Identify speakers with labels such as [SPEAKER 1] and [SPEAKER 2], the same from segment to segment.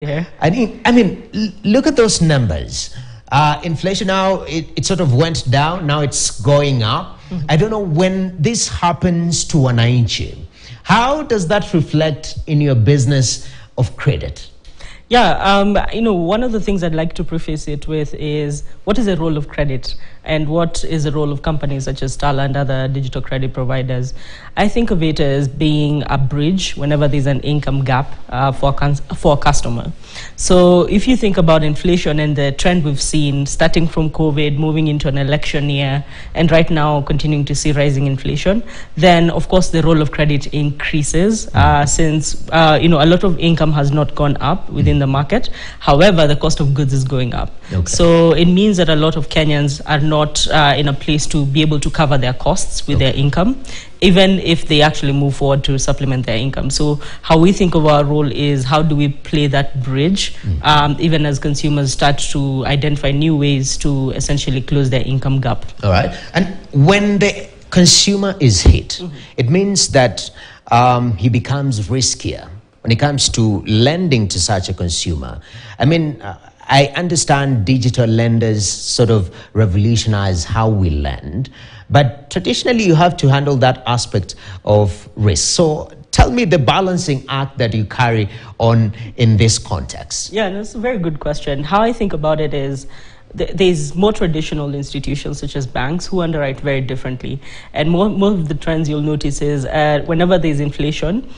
[SPEAKER 1] Yeah.
[SPEAKER 2] I mean, look at those numbers. Inflation now, it sort of went down. Now it's going up. I don't know when this happens to wananchi. How does that reflect in your business of credit?
[SPEAKER 1] Yeah, one of the things I'd like to preface it with is what is the role of credit and what is the role of companies such as Tala and other digital credit providers. I think of it as being a bridge whenever there's an income gap for a customer. So if you think about inflation and the trend we've seen starting from COVID, moving into an election year, and right now continuing to see rising inflation, then of course the role of credit increases since a lot of income has not gone up within the market. However, the cost of goods is going up. Okay. So it means that a lot of Kenyans are not in a place to be able to cover their costs with their income, even if they actually move forward to supplement their income. So how we think of our role is how do we play that bridge, even as consumers start to identify new ways to essentially close their income gap.
[SPEAKER 2] All right. And when the consumer is hit, it means that he becomes riskier when it comes to lending to such a consumer. I mean, I understand digital lenders sort of revolutionize how we lend, but traditionally you have to handle that aspect of risk. So tell me the balancing act that you carry on in this context.
[SPEAKER 1] Yeah, that's a very good question. How I think about it is there's more traditional institutions such as banks who underwrite very differently. And more of the trends you'll notice is whenever there's inflation,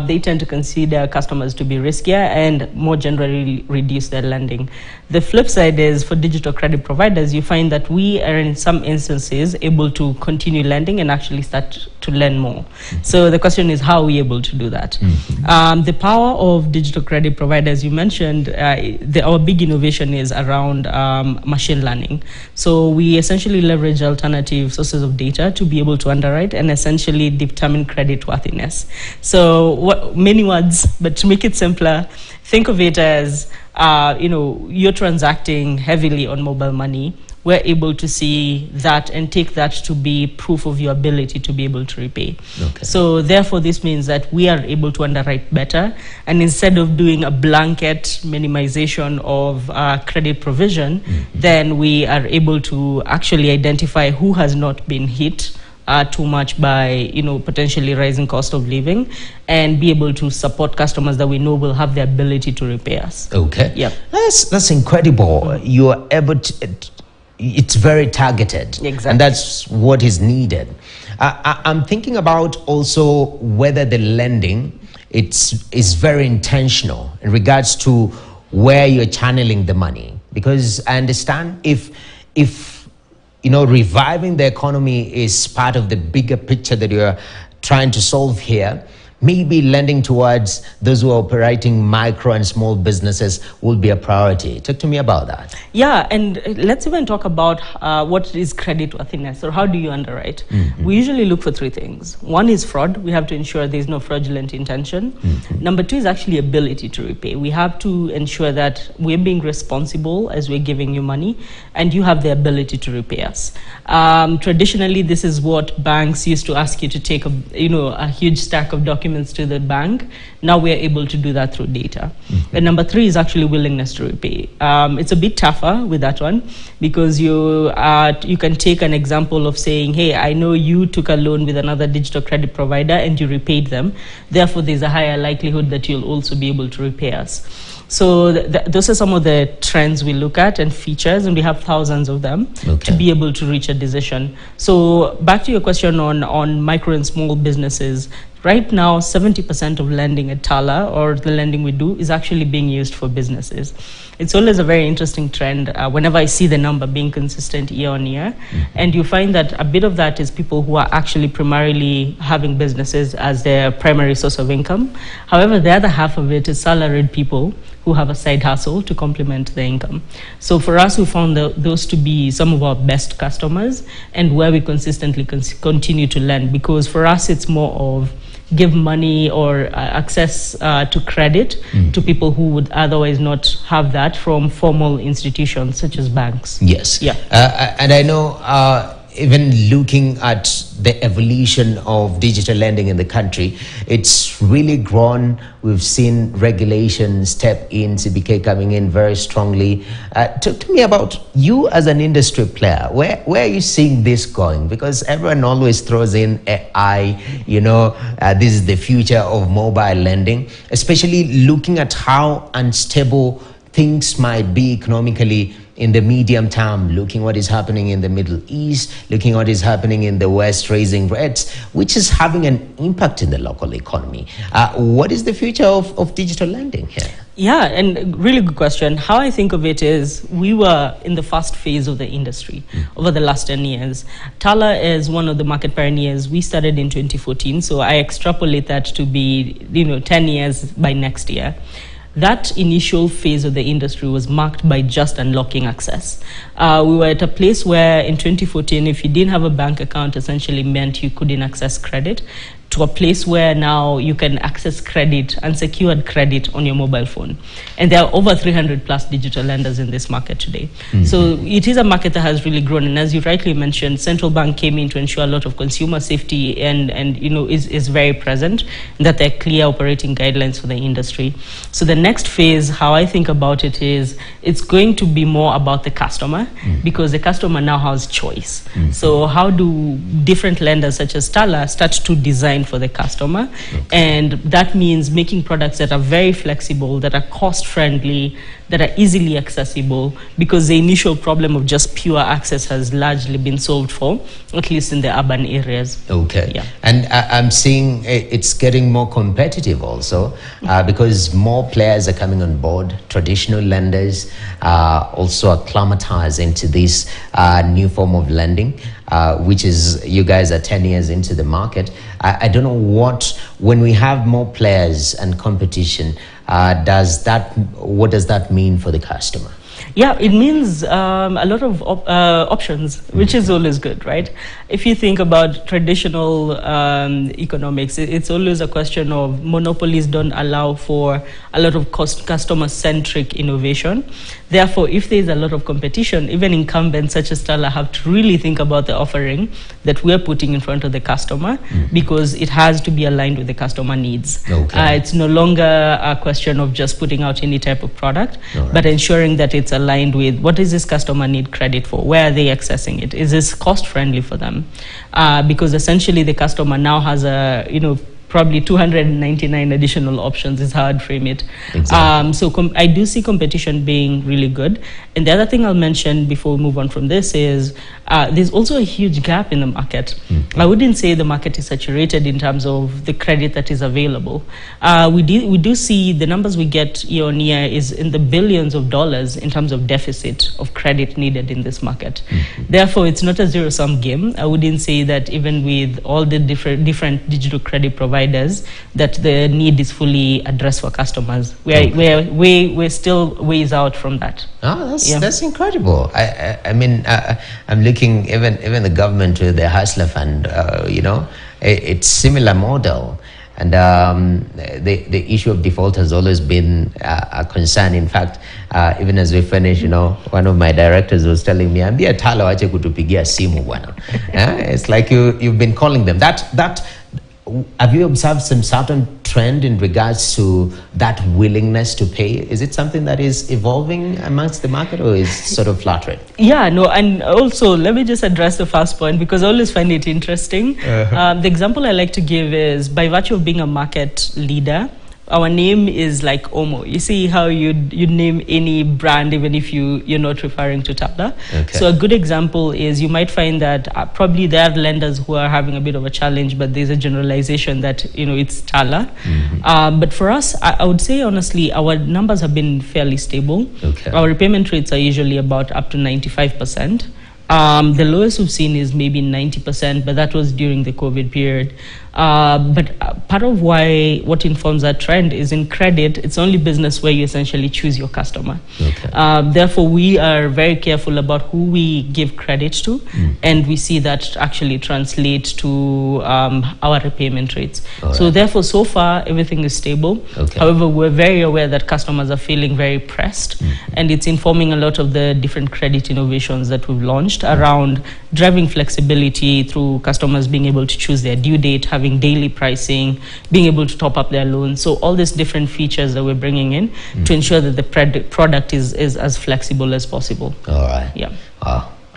[SPEAKER 1] they tend to consider customers to be riskier and more generally reduce their lending. The flip side is for digital credit providers, you find that we are in some instances able to continue lending and actually start to lend more. So the question is, how are we able to do that? The power of digital credit providers, you mentioned, our big innovation is around machine learning. So we essentially leverage alternative sources of data to be able to underwrite and essentially determine credit worthiness. So many words, but to make it simpler, think of it as, you're transacting heavily on mobile money. We're able to see that and take that to be proof of your ability to be able to repay. Okay. So therefore, this means that we are able to underwrite better. And instead of doing a blanket minimization of credit provision, then we are able to actually identify who has not been hit too much by potentially rising cost of living and be able to support customers that we know will have the ability to repay us.
[SPEAKER 2] Okay.
[SPEAKER 1] Yeah.
[SPEAKER 2] That's incredible. You are able to... It's very targeted.
[SPEAKER 1] Exactly.
[SPEAKER 2] And that's what is needed. I'm thinking about also whether the lending is very intentional in regards to where you're channeling the money. Because I understand if reviving the economy is part of the bigger picture that you're trying to solve here, maybe lending towards those who are operating micro and small businesses will be a priority. Talk to me about that.
[SPEAKER 1] Yeah, and let's even talk about what is credit worthiness, or how do you underwrite? We usually look for three things. One is fraud. We have to ensure there's no fraudulent intention. Number two is actually ability to repay. We have to ensure that we're being responsible as we're giving you money and you have the ability to repay us. Traditionally, this is what banks used to ask you to take a huge stack of documents to the bank. Now we are able to do that through data. And number three is actually willingness to repay. It's a bit tougher with that one because you can take an example of saying, hey, I know you took a loan with another digital credit provider and you repaid them. Therefore, there's a higher likelihood that you'll also be able to repay us. So those are some of the trends we look at and features, and we have thousands of them to be able to reach a decision. So back to your question on micro and small businesses. Right now, 70% of lending at Tala, or the lending we do, is actually being used for businesses. It's always a very interesting trend whenever I see the number being consistent year on year. And you find that a bit of that is people who are actually primarily having businesses as their primary source of income. However, the other half of it is salaried people who have a side hustle to complement their income. So for us, we found those to be some of our best customers and where we consistently continue to lend, because for us, it's more of give money or access to credit to people who would otherwise not have that from formal institutions such as banks.
[SPEAKER 2] Yes.
[SPEAKER 1] Yeah.
[SPEAKER 2] And I know even looking at the evolution of digital lending in the country, it's really grown. We've seen regulations step in, CBK coming in very strongly. Talk to me about you as an industry player. Where are you seeing this going? Because everyone always throws in AI, this is the future of mobile lending, especially looking at how unstable things might be economically in the medium term, looking what is happening in the Middle East, looking what is happening in the West, raising rates, which is having an impact in the local economy. What is the future of digital lending here?
[SPEAKER 1] Yeah, and really good question. How I think of it is we were in the first phase of the industry over the last 10 years. Tala is one of the market pioneers. We started in 2014, so I extrapolate that to be 10 years by next year. That initial phase of the industry was marked by just unlocking access. We were at a place where in 2014, if you didn't have a bank account, essentially meant you couldn't access credit, to a place where now you can access credit, unsecured credit on your mobile phone. And there are over 300 plus digital lenders in this market today. So it is a market that has really grown. And as you rightly mentioned, central bank came in to ensure a lot of consumer safety and is very present, and that there are clear operating guidelines for the industry. So the next phase, how I think about it is, it's going to be more about the customer, because the customer now has choice. So how do different lenders such as Tala start to design for the customer? And that means making products that are very flexible, that are cost friendly, that are easily accessible, because the initial problem of just pure access has largely been solved for, at least in the urban areas.
[SPEAKER 2] Okay.
[SPEAKER 1] Yeah.
[SPEAKER 2] And I'm seeing it's getting more competitive also, because more players are coming on board. Traditional lenders also acclimatize into this new form of lending, which is, you guys are 10 years into the market. I don't know when we have more players and competition, what does that mean for the customer?
[SPEAKER 1] Yeah, it means a lot of options, which is always good, right? If you think about traditional economics, it's always a question of monopolies don't allow for a lot of customer-centric innovation. Therefore, if there's a lot of competition, even incumbents such as Tala have to really think about the offering that we're putting in front of the customer, because it has to be aligned with the customer needs.
[SPEAKER 2] Okay.
[SPEAKER 1] It's no longer a question of just putting out any type of product, but ensuring that it's aligned with what does this customer need credit for? Where are they accessing it? Is this cost friendly for them? Because essentially the customer now has probably 299 additional options is how I'd frame it. Exactly. So I do see competition being really good. And the other thing I'll mention before we move on from this is there's also a huge gap in the market. I wouldn't say the market is saturated in terms of the credit that is available. We do see the numbers we get year on year is in the billions of dollars in terms of deficit of credit needed in this market. Therefore, it's not a zero-sum game. I wouldn't say that even with all the different digital credit providers, that the need is fully addressed for customers. We're still ways out from that.
[SPEAKER 2] Oh, that's incredible. I mean, I'm looking even the government with the Hustler Fund. It's similar model, and the issue of default has always been a concern. In fact, even as we finish, one of my directors was telling me, "Ambia Tala wache kutupigia simu bwana." It's like you've been calling them. Have you observed some certain trend in regards to that willingness to pay? Is it something that is evolving amongst the market, or is sort of flat rate?
[SPEAKER 1] Yeah, no, and also let me just address the first point, because I always find it interesting. The example I like to give is by virtue of being a market leader, our name is like Omo. You see how you'd name any brand even if you're not referring to Tala. Okay. So a good example is you might find that probably there are lenders who are having a bit of a challenge, but there's a generalization that it's Tala. But for us, I would say honestly, our numbers have been fairly stable. Okay. Our repayment rates are usually about up to 95%. The lowest we've seen is maybe 90%, but that was during the COVID period. But part of what informs that trend is in credit, it's only business where you essentially choose your customer.
[SPEAKER 2] Okay.
[SPEAKER 1] Therefore, we are very careful about who we give credit to, and we see that actually translate to our repayment rates. So therefore, so far, everything is stable.
[SPEAKER 2] Okay.
[SPEAKER 1] However, we're very aware that customers are feeling very pressed, and it's informing a lot of the different credit innovations that we've launched around driving flexibility through customers being able to choose their due date, having daily pricing, being able to top up their loans. So all these different features that we're bringing in to ensure that the product is as flexible as possible.
[SPEAKER 2] All right.
[SPEAKER 1] Yeah.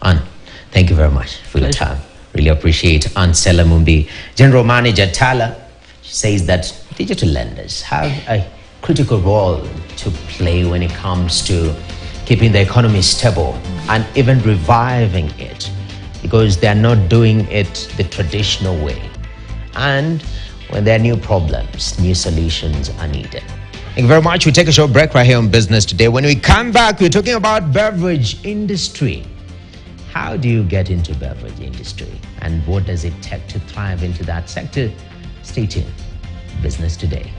[SPEAKER 2] Ann, thank you very much for your
[SPEAKER 1] Pleasure.
[SPEAKER 2] time. Really appreciate Ann Selamumbi, General Manager Tala. She says that digital lenders have a critical role to play when it comes to keeping the economy stable and even reviving it, because they are not doing it the traditional way. And when there are new problems, new solutions are needed. Thank you very much. We take a short break right here on Business Today. When we come back, we're talking about beverage industry. How do you get into beverage industry, and what does it take to thrive into that sector? Stay tuned. Business Today.